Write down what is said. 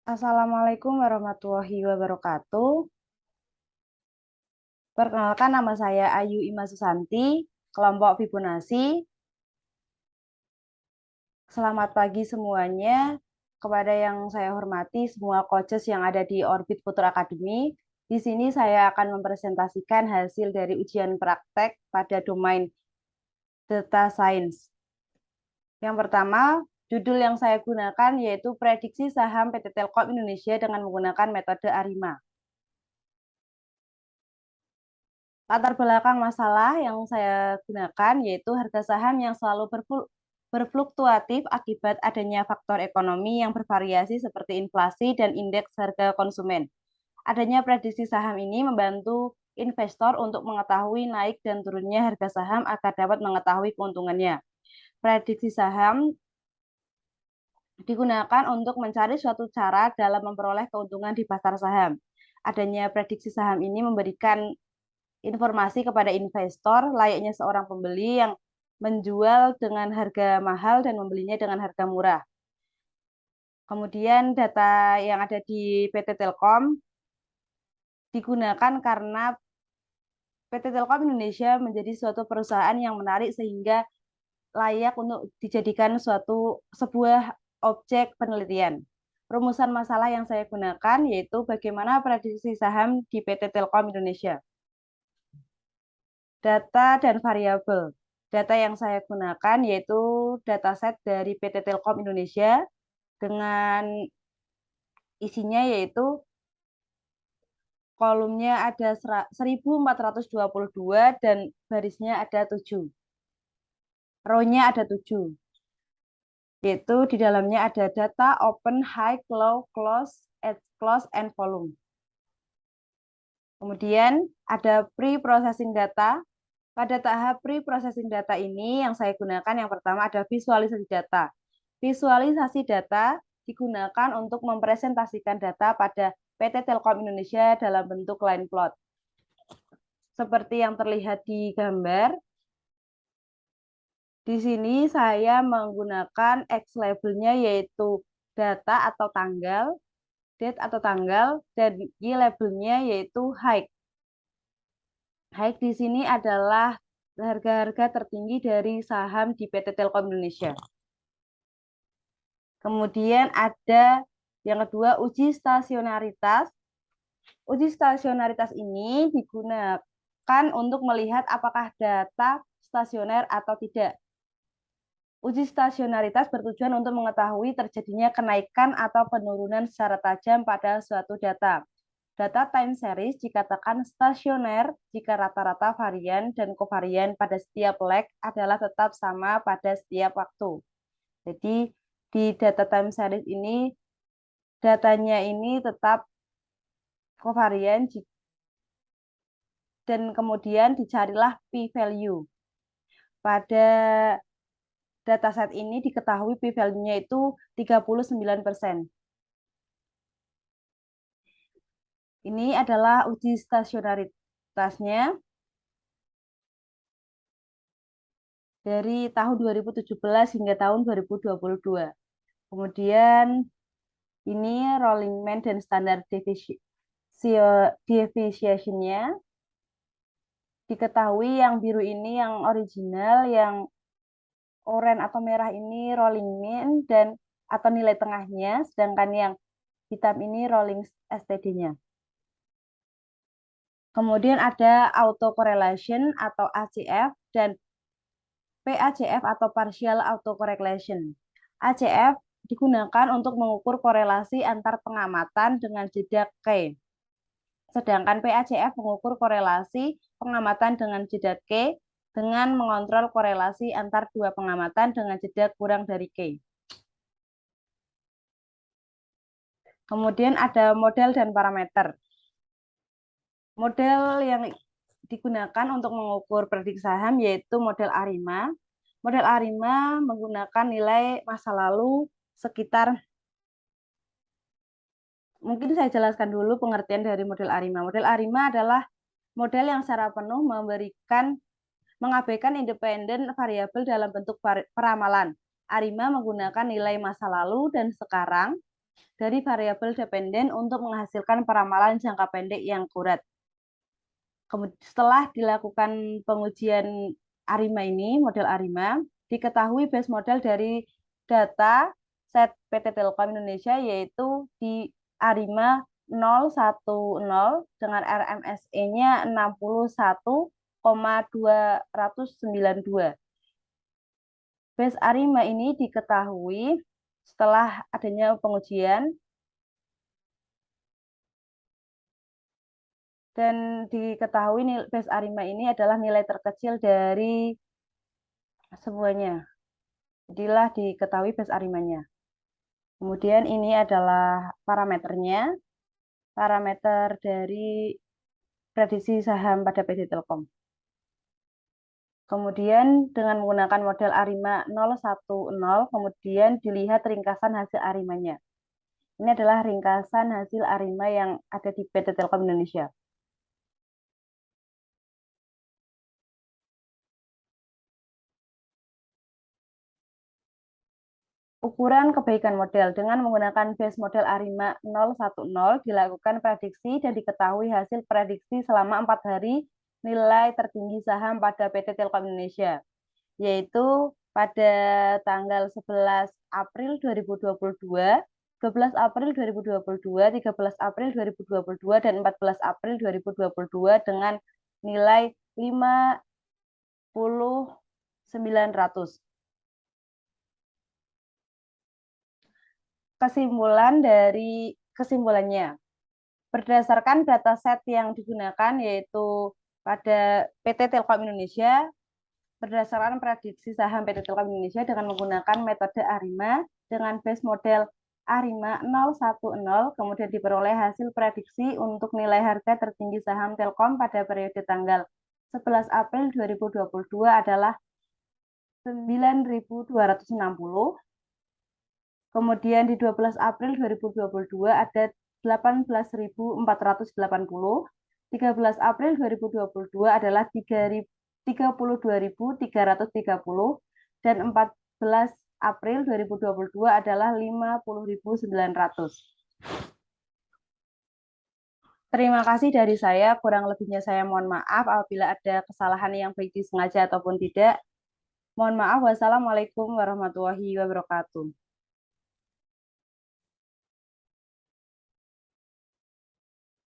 Assalamualaikum warahmatullahi wabarakatuh. Perkenalkan nama saya Ayu Ima Susanti, kelompok Fibonacci. Selamat pagi semuanya. Kepada yang saya hormati semua coaches yang ada di Orbit Future Academy. Di sini saya akan mempresentasikan hasil dari ujian praktek pada domain Data Science. Yang pertama, judul yang saya gunakan yaitu prediksi saham PT Telkom Indonesia dengan menggunakan metode ARIMA. Latar belakang masalah yang saya gunakan yaitu harga saham yang selalu berfluktuatif akibat adanya faktor ekonomi yang bervariasi seperti inflasi dan indeks harga konsumen. Adanya prediksi saham ini membantu investor untuk mengetahui naik dan turunnya harga saham agar dapat mengetahui keuntungannya. Prediksi saham digunakan untuk mencari suatu cara dalam memperoleh keuntungan di pasar saham. Adanya prediksi saham ini memberikan informasi kepada investor layaknya seorang pembeli yang menjual dengan harga mahal dan membelinya dengan harga murah. Kemudian data yang ada di PT Telkom digunakan karena PT Telkom Indonesia menjadi suatu perusahaan yang menarik sehingga layak untuk dijadikan sebuah objek penelitian. Rumusan masalah yang saya gunakan yaitu bagaimana prediksi saham di PT Telkom Indonesia. Data dan variabel. Data yang saya gunakan yaitu dataset dari PT Telkom Indonesia dengan isinya yaitu kolomnya ada 1422 dan barisnya ada 7. Row-nya ada 7. Yaitu di dalamnya ada data, open, high, low, close, edge, close, and volume. Kemudian ada pre-processing data. Pada tahap pre-processing data ini yang saya gunakan yang pertama ada visualisasi data. Visualisasi data digunakan untuk mempresentasikan data pada PT Telkom Indonesia dalam bentuk line plot. Seperti yang terlihat di gambar, di sini saya menggunakan X labelnya yaitu data atau tanggal, date atau tanggal, dan Y labelnya yaitu high. High di sini adalah harga-harga tertinggi dari saham di PT Telkom Indonesia. Kemudian ada yang kedua, uji stasionaritas. Uji stasionaritas ini digunakan untuk melihat apakah data stasioner atau tidak. Uji stasionaritas bertujuan untuk mengetahui terjadinya kenaikan atau penurunan secara tajam pada suatu data. Data time series dikatakan stasioner jika rata-rata varian dan kovarian pada setiap leg adalah tetap sama pada setiap waktu. Jadi di data time series ini datanya ini tetap kovarian dan kemudian dicarilah p-value. Pada dataset ini diketahui p-value-nya itu 39%. Ini adalah uji stasionaritasnya dari tahun 2017 hingga tahun 2022. Kemudian ini rolling mean dan standard deviation-nya. Diketahui yang biru ini yang original, yang oranye atau merah ini rolling mean dan atau nilai tengahnya, sedangkan yang hitam ini rolling STD-nya. Kemudian ada autocorrelation atau ACF dan PACF atau partial autocorrelation. ACF digunakan untuk mengukur korelasi antar pengamatan dengan jeda K. Sedangkan PACF mengukur korelasi pengamatan dengan jeda K dengan mengontrol korelasi antar dua pengamatan dengan jeda kurang dari K. Kemudian ada model dan parameter. Model yang digunakan untuk mengukur prediksi saham yaitu model ARIMA. Model ARIMA menggunakan nilai masa lalu sekitar, mungkin saya jelaskan dulu pengertian dari model ARIMA. Model ARIMA adalah model yang secara penuh mengabaikan independen variabel dalam bentuk peramalan. ARIMA menggunakan nilai masa lalu dan sekarang dari variabel dependen untuk menghasilkan peramalan jangka pendek yang akurat. Setelah dilakukan pengujian ARIMA ini, model ARIMA, diketahui base model dari data set PT Telkom Indonesia yaitu di ARIMA 010 dengan RMSE-nya 61,292. Base ARIMA ini diketahui setelah adanya pengujian dan diketahui base ARIMA ini adalah nilai terkecil dari semuanya. Jadilah diketahui base ARIMA-nya. Kemudian ini adalah parameternya, parameter dari prediksi saham pada PT Telkom. Kemudian dengan menggunakan model ARIMA 010, kemudian dilihat ringkasan hasil ARIMA-nya. Ini adalah ringkasan hasil ARIMA yang ada di PT Telkom Indonesia. Ukuran kebaikan model dengan menggunakan base model ARIMA 010 dilakukan prediksi dan diketahui hasil prediksi selama 4 hari nilai tertinggi saham pada PT Telkom Indonesia, yaitu pada tanggal 11 April 2022, 12 April 2022, 13 April 2022, dan 14 April 2022 dengan nilai 50.900. Kesimpulannya, berdasarkan dataset yang digunakan yaitu pada PT Telkom Indonesia, berdasarkan prediksi saham PT Telkom Indonesia dengan menggunakan metode ARIMA dengan base model ARIMA 010, kemudian diperoleh hasil prediksi untuk nilai harga tertinggi saham Telkom pada periode tanggal 11 April 2022 adalah 9.260. Kemudian di 12 April 2022 ada 18.480. 13 April 2022 adalah 32.330 dan 14 April 2022 adalah 50.900. Terima kasih dari saya, kurang lebihnya saya mohon maaf apabila ada kesalahan yang baik disengaja ataupun tidak. Mohon maaf, wassalamualaikum warahmatullahi wabarakatuh.